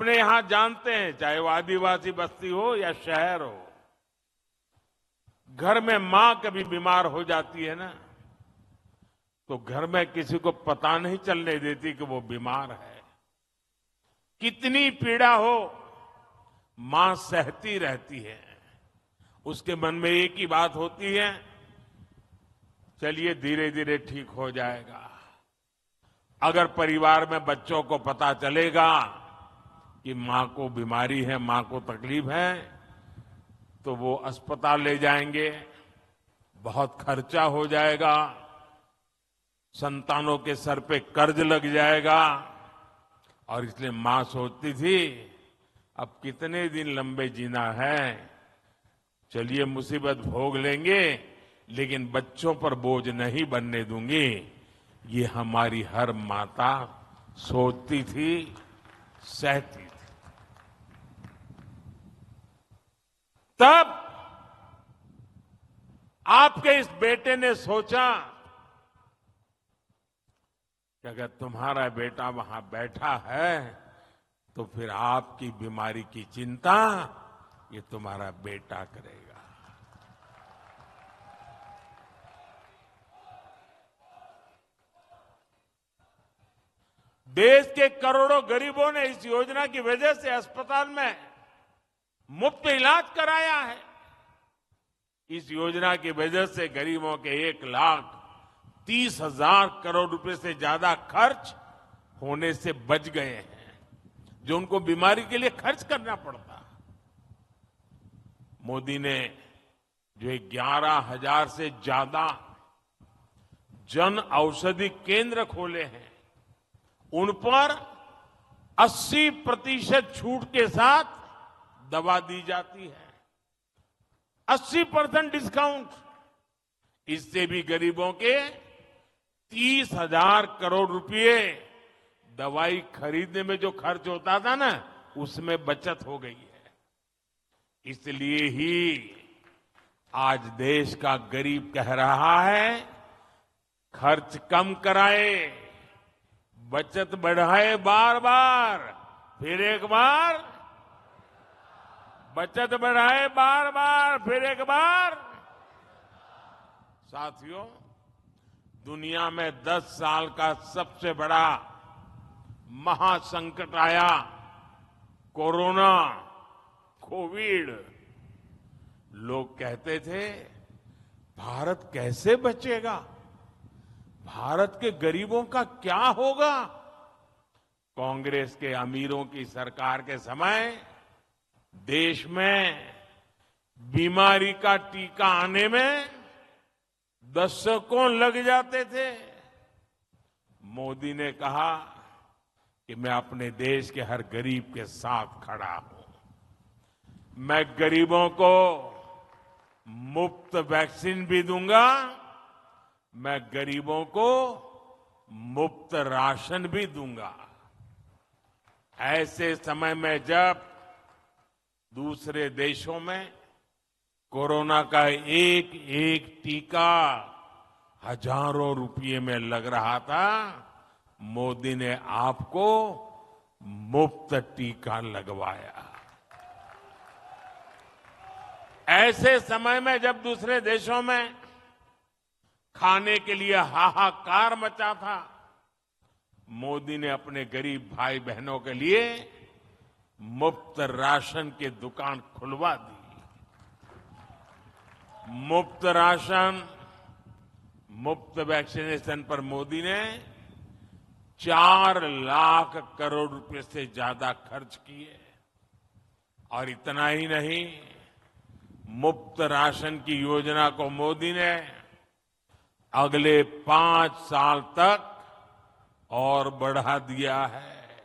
अपने यहां जानते हैं, चाहे वो आदिवासी बस्ती हो या शहर हो, घर में मां कभी बीमार हो जाती है ना, तो घर में किसी को पता नहीं चलने देती कि वो बीमार है। कितनी पीड़ा हो, मां सहती रहती है। उसके मन में एक ही बात होती है, चलिए धीरे धीरे ठीक हो जाएगा। अगर परिवार में बच्चों को पता चलेगा कि मां को बीमारी है, मां को तकलीफ है, तो वो अस्पताल ले जाएंगे, बहुत खर्चा हो जाएगा, संतानों के सर पे कर्ज लग जाएगा। और इसलिए मां सोचती थी अब कितने दिन लंबे जीना है, चलिए मुसीबत भोग लेंगे लेकिन बच्चों पर बोझ नहीं बनने दूंगी। ये हमारी हर माता सोचती थी, सहती थी। तब आपके इस बेटे ने सोचा कि अगर तुम्हारा बेटा वहां बैठा है तो फिर आपकी बीमारी की चिंता ये तुम्हारा बेटा करेगा। देश के करोड़ों गरीबों ने इस योजना की वजह से अस्पताल में मुफ्त इलाज कराया है। इस योजना की वजह से गरीबों के 1,30,000 करोड़ रुपए से ज्यादा खर्च होने से बच गए हैं, जो उनको बीमारी के लिए खर्च करना पड़ता। मोदी ने जो 11,000 से ज्यादा जन औषधि केंद्र खोले हैं, उन पर 80% छूट के साथ दवा दी जाती है, 80% डिस्काउंट। इससे भी गरीबों के 30,000 करोड़ रुपए दवाई खरीदने में जो खर्च होता था ना, उसमें बचत हो गई है। इसलिए ही आज देश का गरीब कह रहा है, खर्च कम कराए, बचत बढ़ाए, बार बार, फिर एक बार, बचत बढ़ाए बार बार, फिर एक बार। साथियों, दुनिया में 10 साल का सबसे बड़ा महासंकट आया, कोरोना, कोविड। लोग कहते थे भारत कैसे बचेगा, भारत के गरीबों का क्या होगा। कांग्रेस के अमीरों की सरकार के समय देश में बीमारी का टीका आने में दशकों लग जाते थे। मोदी ने कहा कि मैं अपने देश के हर गरीब के साथ खड़ा हूं। मैं गरीबों को मुफ्त वैक्सीन भी दूंगा, मैं गरीबों को मुफ्त राशन भी दूंगा। ऐसे समय में जब दूसरे देशों में कोरोना का एक एक टीका हजारों रुपये में लग रहा था, मोदी ने आपको मुफ्त टीका लगवाया। ऐसे समय में जब दूसरे देशों में खाने के लिए हाहाकार मचा था, मोदी ने अपने गरीब भाई बहनों के लिए मुफ्त राशन की दुकान खुलवा दी। मुफ्त राशन, मुफ्त वैक्सीनेशन पर मोदी ने 4 लाख करोड़ रुपए से ज्यादा खर्च किए। और इतना ही नहीं, मुफ्त राशन की योजना को मोदी ने अगले 5 साल तक और बढ़ा दिया है।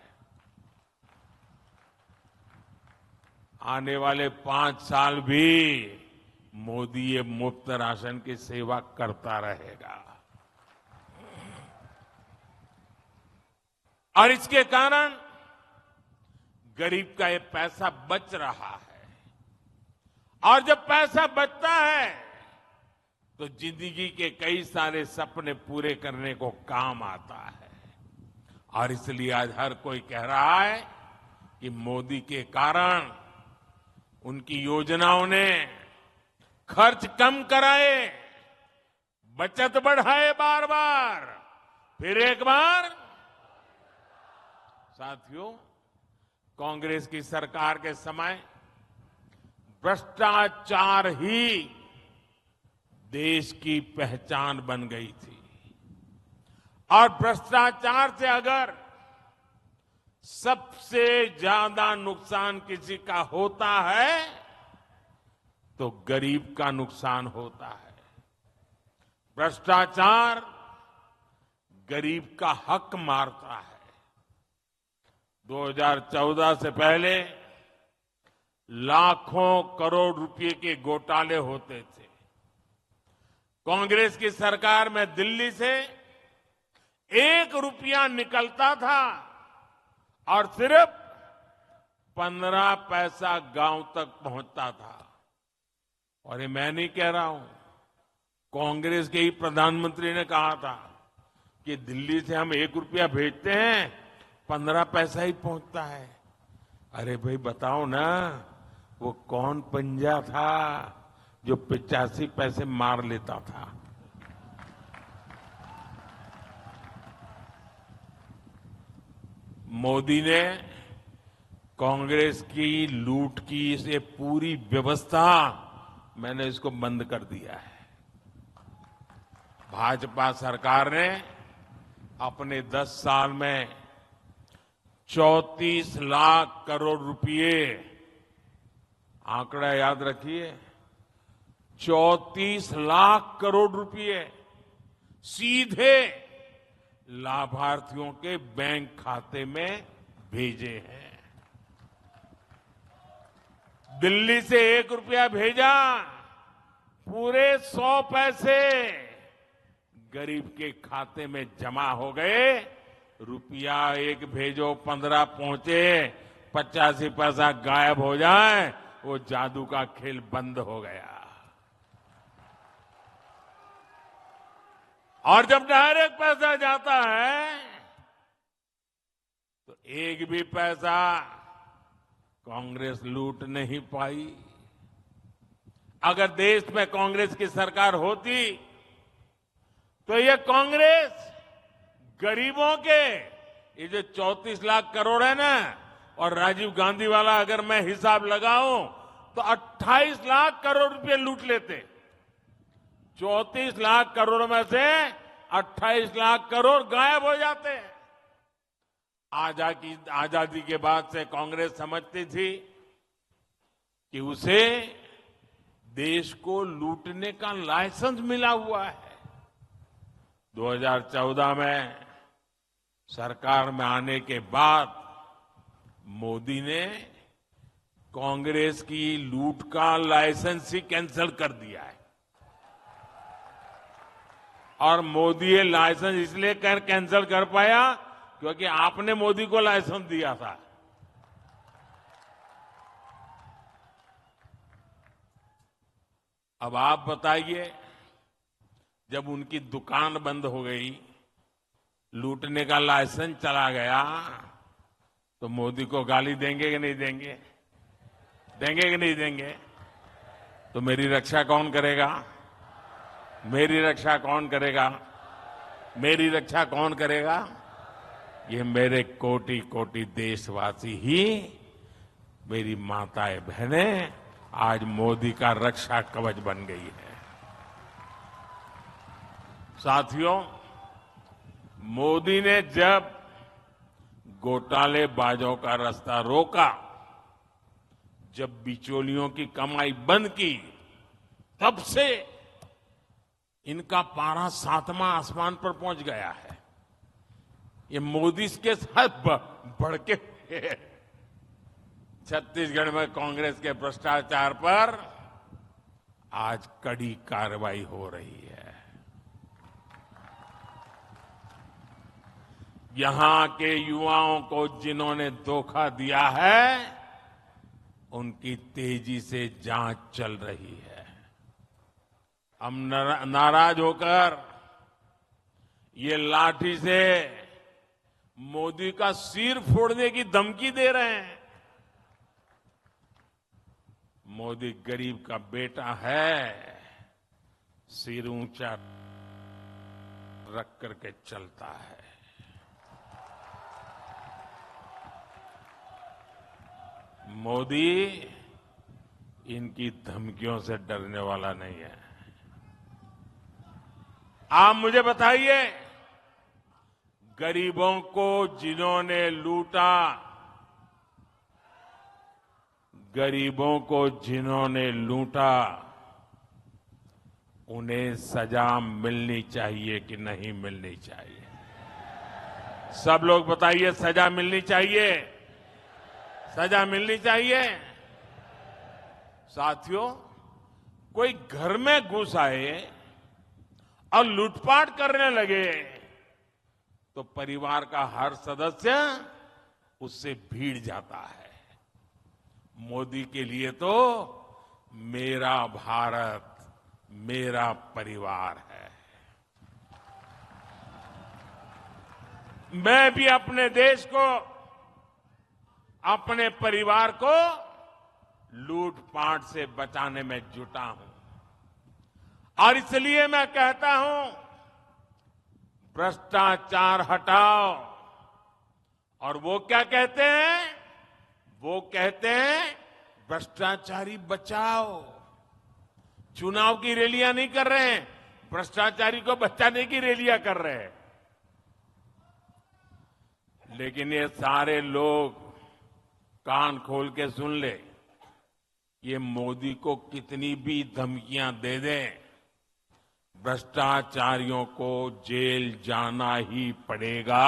आने वाले 5 साल भी मोदी ये मुफ्त राशन की सेवा करता रहेगा। और इसके कारण गरीब का ये पैसा बच रहा है। और जब पैसा बचता है तो जिंदगी के कई सारे सपने पूरे करने को काम आता है। और इसलिए आज हर कोई कह रहा है कि मोदी के कारण उनकी योजनाओं ने खर्च कम कराए, बचत बढ़ाए बार बार, फिर एक बार। साथियों, कांग्रेस की सरकार के समय भ्रष्टाचार ही देश की पहचान बन गई थी और भ्रष्टाचार से अगर सबसे ज्यादा नुकसान किसी का होता है तो गरीब का नुकसान होता है। भ्रष्टाचार गरीब का हक मारता है। 2014 से पहले लाखों करोड़ रुपए के घोटाले होते थे। कांग्रेस की सरकार में दिल्ली से 1 रुपया निकलता था और सिर्फ 15 पैसा गांव तक पहुंचता था। और ये मैं नहीं कह रहा हूं, कांग्रेस के ही प्रधानमंत्री ने कहा था कि दिल्ली से हम 1 रुपया भेजते हैं, 15 पैसा ही पहुंचता है। अरे भाई बताओ ना, वो कौन पंजा था जो 85 पैसे मार लेता था? मोदी ने कांग्रेस की लूट की ये पूरी व्यवस्था, मैंने इसको बंद कर दिया है। भाजपा सरकार ने अपने 10 साल में 34 लाख करोड़ रुपए, आंकड़ा याद रखिए, 34 लाख करोड़ रुपए सीधे लाभार्थियों के बैंक खाते में भेजे हैं। दिल्ली से 1 रुपया भेजा, पूरे 100 पैसे गरीब के खाते में जमा हो गए। रुपया 1 भेजो, 15 पहुंचे, 85 पैसा गायब हो जाए, वो जादू का खेल बंद हो गया। और जब डायरेक्ट पैसा जाता है तो एक भी पैसा कांग्रेस लूट नहीं पाई। अगर देश में कांग्रेस की सरकार होती तो ये कांग्रेस गरीबों के, ये जो 34 लाख करोड़ है ना, और राजीव गांधी वाला अगर मैं हिसाब लगाऊं तो 28 लाख करोड़ रुपए लूट लेते। 34 लाख करोड़ में से 28 लाख करोड़ गायब हो जाते हैं। आजादी के बाद से कांग्रेस समझती थी कि उसे देश को लूटने का लाइसेंस मिला हुआ है। 2014 में सरकार में आने के बाद मोदी ने कांग्रेस की लूट का लाइसेंस ही कैंसिल कर दिया है। और मोदी ये लाइसेंस इसलिए कैंसिल कर पाया क्योंकि आपने मोदी को लाइसेंस दिया था। अब आप बताइए, जब उनकी दुकान बंद हो गई, लूटने का लाइसेंस चला गया, तो मोदी को गाली देंगे कि नहीं देंगे? देंगे कि नहीं देंगे? तो मेरी रक्षा कौन करेगा? मेरी रक्षा कौन करेगा? मेरी रक्षा कौन करेगा? ये मेरे कोटि कोटि देशवासी ही, मेरी माताएं बहनें आज मोदी का रक्षा कवच बन गई है। साथियों, मोदी ने जब घोटालेबाजों का रास्ता रोका, जब बिचौलियों की कमाई बंद की, तब से इनका पारा 7वां आसमान पर पहुंच गया है। ये मोदी के साथ बढ़ के छत्तीसगढ़ में कांग्रेस के भ्रष्टाचार पर आज कड़ी कार्रवाई हो रही है। यहां के युवाओं को जिन्होंने धोखा दिया है, उनकी तेजी से जांच चल रही है। हम नाराज होकर ये लाठी से मोदी का सिर फोड़ने की धमकी दे रहे हैं। मोदी गरीब का बेटा है, सिर ऊंचा रख करके चलता है। मोदी इनकी धमकियों से डरने वाला नहीं है। आप मुझे बताइए, गरीबों को जिन्होंने लूटा, गरीबों को जिन्होंने लूटा, उन्हें सजा मिलनी चाहिए कि नहीं मिलनी चाहिए? सब लोग बताइए, सजा मिलनी चाहिए? सजा मिलनी चाहिए। साथियों, कोई घर में घुस आए और लूटपाट करने लगे तो परिवार का हर सदस्य उससे भीड़ जाता है। मोदी के लिए तो मेरा भारत, मेरा परिवार है। मैं भी अपने देश को, अपने परिवार को लूटपाट से बचाने में जुटा हूं। और इसलिए मैं कहता हूं, भ्रष्टाचार हटाओ। और वो क्या कहते हैं? वो कहते हैं भ्रष्टाचारी बचाओ। चुनाव की रैलियां नहीं कर रहे हैं, भ्रष्टाचारी को बचाने की रैलियां कर रहे हैं। लेकिन ये सारे लोग कान खोल के सुन ले, ये मोदी को कितनी भी धमकियां दे दें, भ्रष्टाचारियों को जेल जाना ही पड़ेगा।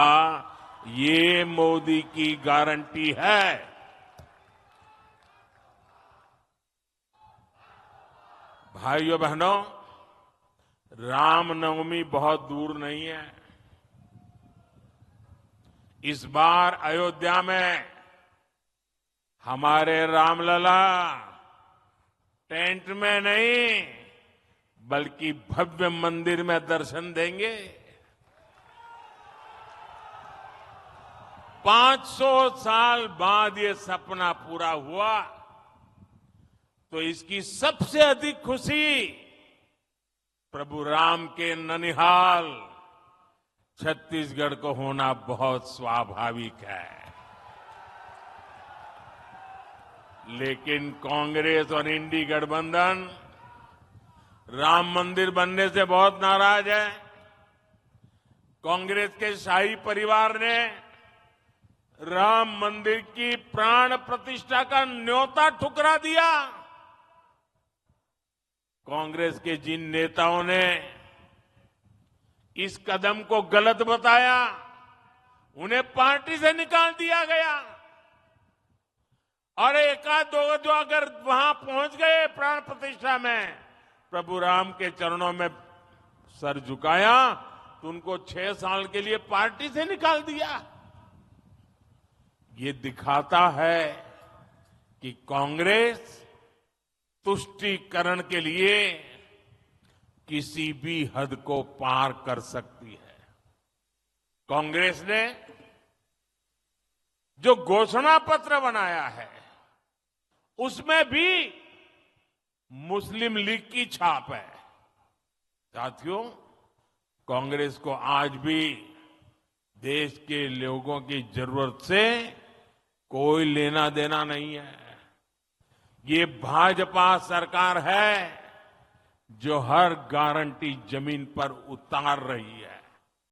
ये मोदी की गारंटी है। भाइयों बहनों, रामनवमी बहुत दूर नहीं है। इस बार अयोध्या में हमारे रामलला टेंट में नहीं, बल्कि भव्य मंदिर में दर्शन देंगे। 500 साल बाद ये सपना पूरा हुआ, तो इसकी सबसे अधिक खुशी प्रभु राम के ननिहाल छत्तीसगढ़ को होना बहुत स्वाभाविक है। लेकिन कांग्रेस और इंडी गठबंधन राम मंदिर बनने से बहुत नाराज है। कांग्रेस के शाही परिवार ने राम मंदिर की प्राण प्रतिष्ठा का न्योता ठुकरा दिया। कांग्रेस के जिन नेताओं ने इस कदम को गलत बताया, उन्हें पार्टी से निकाल दिया गया। और एकाध दो जो अगर वहां पहुंच गए प्राण प्रतिष्ठा में, प्रभु राम के चरणों में सर झुकाया, तो उनको 6 साल के लिए पार्टी से निकाल दिया। ये दिखाता है कि कांग्रेस तुष्टीकरण के लिए किसी भी हद को पार कर सकती है। कांग्रेस ने जो घोषणा पत्र बनाया है, उसमें भी मुस्लिम लीग की छाप है। साथियों, कांग्रेस को आज भी देश के लोगों की जरूरत से कोई लेना देना नहीं है। ये भाजपा सरकार है जो हर गारंटी जमीन पर उतार रही है।